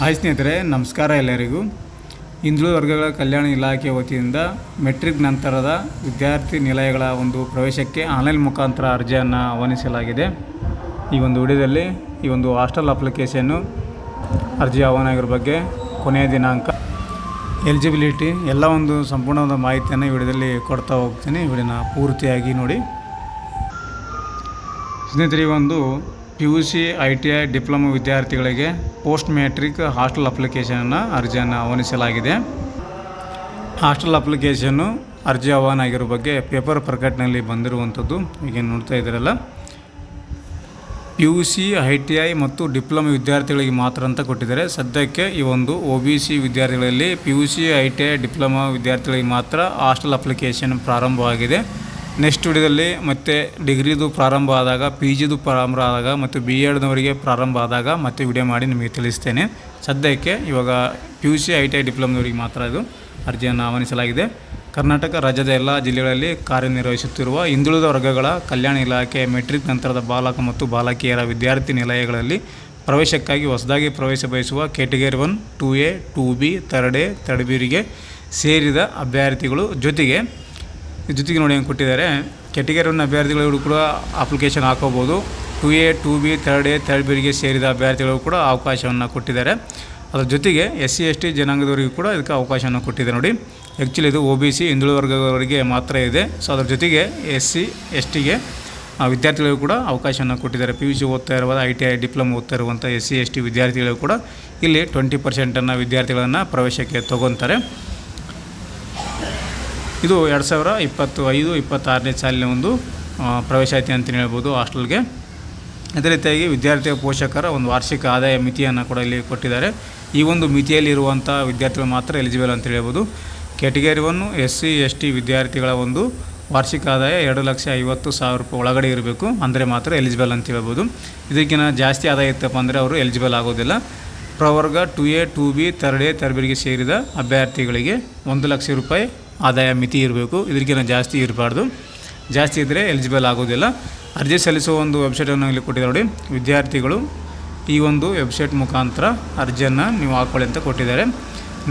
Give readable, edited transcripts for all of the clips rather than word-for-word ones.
Hi ಸ್ನೇಹಿತರೆ, ನಮಸ್ಕಾರ ಎಲ್ಲರಿಗೂ. ಹಿಂದುಳಿದ ವರ್ಗಗಳ ಕಲ್ಯಾಣ ಇಲಾಖೆ ವತಿಯಿಂದ ಮೆಟ್ರಿಕ್ ನಂತರದ ವಿದ್ಯಾರ್ಥಿ ನಿಲಯಗಳ ಒಂದು ಪ್ರವೇಶಕ್ಕೆ ಆನ್ಲೈನ್ ಮುಖಾಂತರ ಅರ್ಜಿಯನ್ನು ಆಹ್ವಾನಿಸಲಾಗಿದೆ. ಈ ಒಂದು ವಿಡಿಯೋದಲ್ಲಿ ಈ ಒಂದು ಹಾಸ್ಟೆಲ್ ಅಪ್ಲಿಕೇಶನ್ನು ಅರ್ಜಿ ಆಹ್ವಾನ ಬಗ್ಗೆ ಕೊನೆಯ ದಿನಾಂಕ, ಎಲಿಜಿಬಿಲಿಟಿ ಎಲ್ಲ ಒಂದು ಸಂಪೂರ್ಣವಾದ ಮಾಹಿತಿಯನ್ನು ಈ ವಿಡಿಯೋದಲ್ಲಿ ಕೊಡ್ತಾ ಹೋಗ್ತೀನಿ. ಈ ವಿಡಿಯೋನ ಪೂರ್ತಿಯಾಗಿ ನೋಡಿ ಸ್ನೇಹಿತರೆ. ಈ ಒಂದು PUC ITI ಡಿಪ್ಲೊಮಾ ವಿದ್ಯಾರ್ಥಿಗಳಿಗೆ ಪೋಸ್ಟ್ ಮ್ಯಾಟ್ರಿಕ್ ಹಾಸ್ಟೆಲ್ ಅಪ್ಲಿಕೇಶನ್ನ ಅರ್ಜಿಯನ್ನು ಆಹ್ವಾನಿಸಲಾಗಿದೆ. ಹಾಸ್ಟೆಲ್ ಅಪ್ಲಿಕೇಶನ್ನು ಅರ್ಜಿ ಆಹ್ವಾನ ಆಗಿರೋ ಬಗ್ಗೆ ಪೇಪರ್ ಪ್ರಕಟಣೆಯಲ್ಲಿ ಬಂದಿರುವಂಥದ್ದು ಈಗ ನೋಡ್ತಾ ಇದ್ದೀರಲ್ಲ. PUC ITI ಮತ್ತು ಡಿಪ್ಲೊಮಾ ವಿದ್ಯಾರ್ಥಿಗಳಿಗೆ ಮಾತ್ರ ಅಂತ ಕೊಟ್ಟಿದ್ದಾರೆ. ಸದ್ಯಕ್ಕೆ ಈ ಒಂದು OBC ವಿದ್ಯಾರ್ಥಿಗಳಲ್ಲಿ PUC ITI ಡಿಪ್ಲೊಮಾ ವಿದ್ಯಾರ್ಥಿಗಳಿಗೆ ಮಾತ್ರ ಹಾಸ್ಟೆಲ್ ಅಪ್ಲಿಕೇಶನ್ ಪ್ರಾರಂಭವಾಗಿದೆ. ನೆಕ್ಸ್ಟ್ ವಿಡಿಯೋದಲ್ಲಿ ಮತ್ತು ಡಿಗ್ರಿದು ಪ್ರಾರಂಭ ಆದಾಗ, PGದು ಪ್ರಾರಂಭ ಆದಾಗ ಮತ್ತು B.Edನವರಿಗೆ ಪ್ರಾರಂಭ ಆದಾಗ ಮತ್ತೆ ವಿಡಿಯೋ ಮಾಡಿ ನಿಮಗೆ ತಿಳಿಸ್ತೇನೆ. ಸದ್ಯಕ್ಕೆ ಇವಾಗ PUC ITI ಡಿಪ್ಲೊಮಾದವರಿಗೆ ಮಾತ್ರ ಇದು ಅರ್ಜಿಯನ್ನು ಆಹ್ವಾನಿಸಲಾಗಿದೆ. ಕರ್ನಾಟಕ ರಾಜ್ಯದ ಎಲ್ಲ ಜಿಲ್ಲೆಗಳಲ್ಲಿ ಕಾರ್ಯನಿರ್ವಹಿಸುತ್ತಿರುವ ಹಿಂದುಳಿದ ವರ್ಗಗಳ ಕಲ್ಯಾಣ ಇಲಾಖೆ ಮೆಟ್ರಿಕ್ ನಂತರದ ಬಾಲಕ ಮತ್ತು ಬಾಲಕಿಯರ ವಿದ್ಯಾರ್ಥಿ ನಿಲಯಗಳಲ್ಲಿ ಪ್ರವೇಶಕ್ಕಾಗಿ ಹೊಸದಾಗಿ ಪ್ರವೇಶ ಬಯಸುವ ಕ್ಯಾಟಗರಿ 1, 2A, 2B, 3A, 3Bಗೆ ಸೇರಿದ ಅಭ್ಯರ್ಥಿಗಳು ಜೊತೆಗೆ ನೋಡಿ ಹೆಂಗೆ ಕೊಟ್ಟಿದ್ದಾರೆ. ಕ್ಯಾಟಗರಿ 1 ಅಭ್ಯರ್ಥಿಗಳು ಕೂಡ ಅಪ್ಲಿಕೇಶನ್ ಹಾಕೋಬೋದು. 2A, 2B, 3A, 3Bಗೆ ಸೇರಿದ ಅಭ್ಯರ್ಥಿಗಳು ಕೂಡ ಅವಕಾಶವನ್ನು ಕೊಟ್ಟಿದ್ದಾರೆ. ಅದರ ಜೊತೆಗೆ SC ST ಜನಾಂಗದವರಿಗೂ ಕೂಡ ಇದಕ್ಕೆ ಅವಕಾಶವನ್ನು ಕೊಟ್ಟಿದ್ದಾರೆ. ನೋಡಿ, ಆ್ಯಕ್ಚುಲಿ ಇದು OBC ಹಿಂದುಳಿದ ವರ್ಗದವರಿಗೆ ಮಾತ್ರ ಇದೆ. ಸೊ ಅದರ ಜೊತೆಗೆ SC STಗೆ ವಿದ್ಯಾರ್ಥಿಗಳಿಗೂ ಕೂಡ ಅವಕಾಶವನ್ನು ಕೊಟ್ಟಿದ್ದಾರೆ. PUC ಓದ್ತಾ ಇರುವ ITI ಡಿಪ್ಲೊಮಾ ಓದ್ತಾ ಇರುವಂಥ SC ST ವಿದ್ಯಾರ್ಥಿಗಳು ಕೂಡ ಇಲ್ಲಿ 20% ವಿದ್ಯಾರ್ಥಿಗಳನ್ನು ಪ್ರವೇಶಕ್ಕೆ ತೊಗೊತಾರೆ. ಇದು 2025-26ನೇ ಸಾಲಿನ ಒಂದು ಪ್ರವೇಶಾತಿ ಅಂತಲೇ ಹೇಳ್ಬೋದು ಹಾಸ್ಟೆಲ್ಗೆ. ಅದೇ ರೀತಿಯಾಗಿ ವಿದ್ಯಾರ್ಥಿಯ ಪೋಷಕರ ಒಂದು ವಾರ್ಷಿಕ ಆದಾಯ ಮಿತಿಯನ್ನು ಕೂಡ ಇಲ್ಲಿ ಕೊಟ್ಟಿದ್ದಾರೆ. ಈ ಒಂದು ಮಿತಿಯಲ್ಲಿ ಇರುವಂಥ ವಿದ್ಯಾರ್ಥಿಗಳು ಮಾತ್ರ ಎಲಿಜಿಬಲ್ ಅಂತ ಹೇಳ್ಬೋದು. ಕ್ಯಾಟಗರಿ 1 SC ST ವಿದ್ಯಾರ್ಥಿಗಳ ಒಂದು ವಾರ್ಷಿಕ ಆದಾಯ 2,50,000 ರೂಪಾಯಿ ಒಳಗಡೆ ಇರಬೇಕು, ಅಂದರೆ ಮಾತ್ರ ಎಲಿಜಿಬಲ್ ಅಂತ ಹೇಳ್ಬೋದು. ಇದಕ್ಕಿಂತ ಜಾಸ್ತಿ ಆದಾಯ ಇತ್ತಪ್ಪ ಅಂದರೆ ಅವರು ಎಲಿಜಿಬಲ್ ಆಗೋದಿಲ್ಲ. ಪ್ರವರ್ಗ 2A, 2B, 3A, 3Bಗೆ ಸೇರಿದ ಅಭ್ಯರ್ಥಿಗಳಿಗೆ 1,00,000 ರೂಪಾಯಿ ಆದಾಯ ಮಿತಿ ಇರಬೇಕು. ಇದಕ್ಕಿಂತ ಜಾಸ್ತಿ ಇರಬಾರ್ದು. ಜಾಸ್ತಿ ಇದ್ದರೆ ಎಲಿಜಿಬಲ್ ಆಗೋದಿಲ್ಲ. ಅರ್ಜಿ ಸಲ್ಲಿಸುವ ಒಂದು ವೆಬ್ಸೈಟನ್ನು ಇಲ್ಲಿ ಕೊಟ್ಟಿದ್ದಾರೆ ನೋಡಿ. ವಿದ್ಯಾರ್ಥಿಗಳು ಈ ಒಂದು ವೆಬ್ಸೈಟ್ ಮುಖಾಂತರ ಅರ್ಜಿಯನ್ನು ನೀವು ಹಾಕ್ಕೊಳ್ಳಿ ಅಂತ ಕೊಟ್ಟಿದ್ದಾರೆ.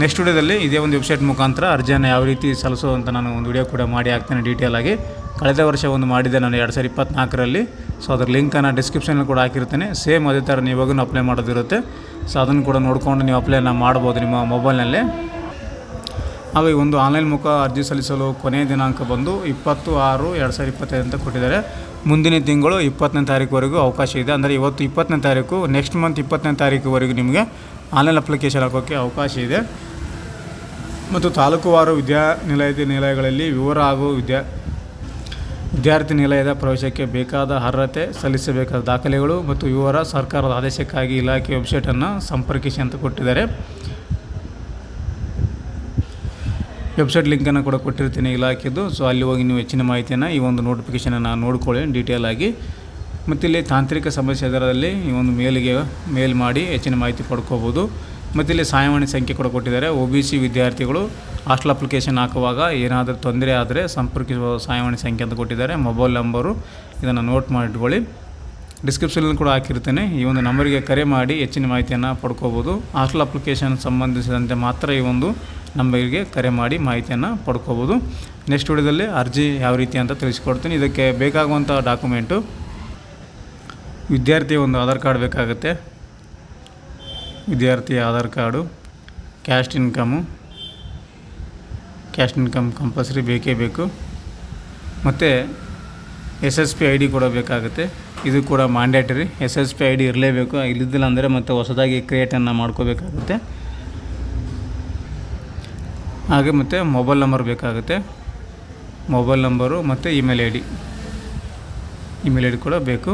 ನೆಕ್ಸ್ಟ್ ವಿಡಿಯೋದಲ್ಲಿ ಇದೇ ಒಂದು ವೆಬ್ಸೈಟ್ ಮುಖಾಂತರ ಅರ್ಜಿಯನ್ನು ಯಾವ ರೀತಿ ಸಲ್ಲಿಸೋ ಅಂತ ನಾನು ಒಂದು ವಿಡಿಯೋ ಕೂಡ ಮಾಡಿ ಹಾಕ್ತೇನೆ ಡೀಟೇಲ್ ಆಗಿ. ಕಳೆದ ವರ್ಷ ಒಂದು ಮಾಡಿದ್ದೆ ನಾನು 2024ರಲ್ಲಿ. ಸೊ ಅದರ ಲಿಂಕನ್ನು ಡಿಸ್ಕ್ರಿಪ್ಷನಲ್ಲಿ ಕೂಡ ಹಾಕಿರ್ತೇನೆ. ಸೇಮ್ ಅದೇ ಥರ ನೀವಾಗೂ ಅಪ್ಲೈ ಮಾಡೋದಿರುತ್ತೆ. ಸೊ ಅದನ್ನು ಕೂಡ ನೋಡಿಕೊಂಡು ನೀವು ಅಪ್ಲೈನ ಮಾಡ್ಬೋದು ನಿಮ್ಮ ಮೊಬೈಲ್ನಲ್ಲೇ. ಹಾಗೆ ಒಂದು ಆನ್ಲೈನ್ ಮುಖ ಅರ್ಜಿ ಸಲ್ಲಿಸಲು ಕೊನೆಯ ದಿನಾಂಕ ಬಂದು 20/6/2025 ಅಂತ ಕೊಟ್ಟಿದ್ದಾರೆ. ಮುಂದಿನ ತಿಂಗಳು 20ನೇ ತಾರೀಕುವರೆಗೂ ಅವಕಾಶ ಇದೆ. ಅಂದರೆ ಇವತ್ತು 20ನೇ ತಾರೀಕು, ನೆಕ್ಸ್ಟ್ ಮಂತ್ 20ನೇ ತಾರೀಕುವರೆಗೂ ನಿಮಗೆ ಆನ್ಲೈನ್ ಅಪ್ಲಿಕೇಶನ್ ಹಾಕೋಕ್ಕೆ ಅವಕಾಶ ಇದೆ. ಮತ್ತು ತಾಲೂಕುವಾರು ನಿಲಯಗಳಲ್ಲಿ ವಿವರ ಹಾಗೂ ವಿದ್ಯಾರ್ಥಿ ನಿಲಯದ ಪ್ರವೇಶಕ್ಕೆ ಬೇಕಾದ ಅರ್ಹತೆ, ಸಲ್ಲಿಸಬೇಕಾದ ದಾಖಲೆಗಳು ಮತ್ತು ವಿವರ ಸರ್ಕಾರದ ಆದೇಶಕ್ಕಾಗಿ ಇಲಾಖೆ ವೆಬ್ಸೈಟನ್ನು ಸಂಪರ್ಕಿಸಿ ಅಂತ ಕೊಟ್ಟಿದ್ದಾರೆ. ವೆಬ್ಸೈಟ್ ಲಿಂಕನ್ನು ಕೂಡ ಕೊಟ್ಟಿರ್ತೀನಿ ಇಲಾಖೆದು. ಸೊ ಅಲ್ಲಿ ಹೋಗಿ ನೀವು ಹೆಚ್ಚಿನ ಮಾಹಿತಿಯನ್ನು ಈ ಒಂದು ನೋಟಿಫಿಕೇಷನನ್ನು ನೋಡ್ಕೊಳ್ಳಿ ಡೀಟೇಲ್ ಆಗಿ. ಮತ್ತು ಇಲ್ಲಿ ತಾಂತ್ರಿಕ ಸಮಸ್ಯೆ ಅದರಲ್ಲಿ ಈ ಒಂದು ಮೇಲ್ ಮಾಡಿ ಹೆಚ್ಚಿನ ಮಾಹಿತಿ ಪಡ್ಕೋಬೋದು. ಮತ್ತು ಇಲ್ಲಿ ಸಹಾಯವಾಣಿ ಸಂಖ್ಯೆ ಕೂಡ ಕೊಟ್ಟಿದ್ದಾರೆ. OBC ವಿದ್ಯಾರ್ಥಿಗಳು ಹಾಸ್ಟೆಲ್ ಅಪ್ಲಿಕೇಶನ್ ಹಾಕುವಾಗ ಏನಾದರೂ ತೊಂದರೆ ಆದರೆ ಸಂಪರ್ಕಿಸುವ ಸಹಾಯವಾಣಿ ಸಂಖ್ಯೆ ಅಂತ ಕೊಟ್ಟಿದ್ದಾರೆ. ಮೊಬೈಲ್ ನಂಬರು, ಇದನ್ನು ನೋಟ್ ಮಾಡಿಟ್ಕೊಳ್ಳಿ. ಡಿಸ್ಕ್ರಿಪ್ಷನಲ್ಲಿ ಕೂಡ ಹಾಕಿರ್ತೇನೆ. ಈ ಒಂದು ನಂಬರಿಗೆ ಕರೆ ಮಾಡಿ ಹೆಚ್ಚಿನ ಮಾಹಿತಿಯನ್ನು ಪಡ್ಕೋಬೋದು. ಹಾಸ್ಟೆಲ್ ಅಪ್ಲಿಕೇಶನ್ ಸಂಬಂಧಿಸಿದಂತೆ ಮಾತ್ರ ಈ ಒಂದು ನಂಬರಿಗೆ ಕರೆ ಮಾಡಿ ಮಾಹಿತಿಯನ್ನು ಪಡ್ಕೋಬೋದು. ನೆಕ್ಸ್ಟ್ ವಿಡಿಯೋದಲ್ಲಿ ಅರ್ಜಿ ಯಾವ ರೀತಿ ಅಂತ ತಿಳಿಸ್ಕೊಡ್ತೀನಿ. ಇದಕ್ಕೆ ಬೇಕಾಗುವಂಥ ಡಾಕ್ಯುಮೆಂಟು, ವಿದ್ಯಾರ್ಥಿಯ ಒಂದು ಆಧಾರ್ ಕಾರ್ಡ್ ಬೇಕಾಗುತ್ತೆ. ವಿದ್ಯಾರ್ಥಿಯ Aadhaar card, caste income compulsory ಬೇಕೇ ಬೇಕು. ಮತ್ತು SSP ID ಕೂಡ ಬೇಕಾಗುತ್ತೆ. ಇದು ಕೂಡ ಮ್ಯಾಂಡೇಟರಿ. SSP ID ಇರಲೇಬೇಕು. ಇಲ್ಲಿದ್ದಿಲ್ಲ ಅಂದರೆ ಮತ್ತೆ ಹೊಸದಾಗಿ ಕ್ರಿಯೇಟನ್ನು ಮಾಡ್ಕೋಬೇಕಾಗುತ್ತೆ. ಹಾಗೆ ಮತ್ತು ಮೊಬೈಲ್ ನಂಬರ್ ಬೇಕಾಗುತ್ತೆ. ಮೊಬೈಲ್ ನಂಬರು ಮತ್ತು ಇಮೇಲ್ ಐ ಡಿ ಕೂಡ ಬೇಕು.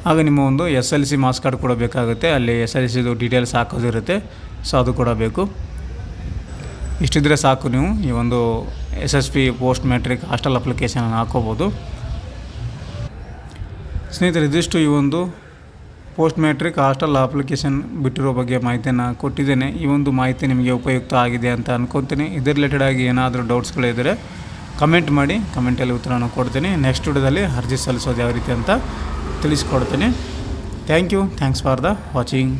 ಹಾಗೆ ನಿಮ್ಮ ಒಂದು SLC ಮಾರ್ಕ್ಸ್ ಕಾರ್ಡ್ ಕೂಡ ಬೇಕಾಗುತ್ತೆ. ಅಲ್ಲಿ SLCದು ಡೀಟೇಲ್ಸ್ ಹಾಕೋದಿರುತ್ತೆ. ಸೊ ಅದು ಕೂಡ ಬೇಕು. ಇಷ್ಟಿದ್ರೆ ಸಾಕು, ನೀವು ಈ ಒಂದು SSP ಪೋಸ್ಟ್ ಮ್ಯಾಟ್ರಿಕ್ ಹಾಸ್ಟೆಲ್ ಅಪ್ಲಿಕೇಶನನ್ನು ಹಾಕೋಬೋದು. ಸ್ನೇಹಿತರೆ, ಇದಿಷ್ಟು ಈ ಒಂದು ಪೋಸ್ಟ್ ಮ್ಯಾಟ್ರಿಕ್ ಹಾಸ್ಟೆಲ್ ಅಪ್ಲಿಕೇಶನ್ ಬಿಟ್ಟಿರೋ ಬಗ್ಗೆ ಮಾಹಿತಿಯನ್ನು ಕೊಟ್ಟಿದ್ದೇನೆ. ಈ ಒಂದು ಮಾಹಿತಿ ನಿಮಗೆ ಉಪಯುಕ್ತ ಆಗಿದೆ ಅಂತ ಅಂದ್ಕೊತೀನಿ. ಇದ್ರ ರಿಲೇಟೆಡ್ ಆಗಿ ಏನಾದರೂ ಡೌಟ್ಸ್ಗಳಿದ್ದರೆ ಕಮೆಂಟ್ ಮಾಡಿ, ಕಮೆಂಟಲ್ಲಿ ಉತ್ತರನ ಕೊಡ್ತೀನಿ. ನೆಕ್ಸ್ಟ್ ವಿಡಿಯೋದಲ್ಲಿ ಅರ್ಜಿ ಸಲ್ಲಿಸೋದು ಯಾವ ರೀತಿ ಅಂತ ತಿಳಿಸ್ಕೊಡ್ತೀನಿ. Thanks for the watching.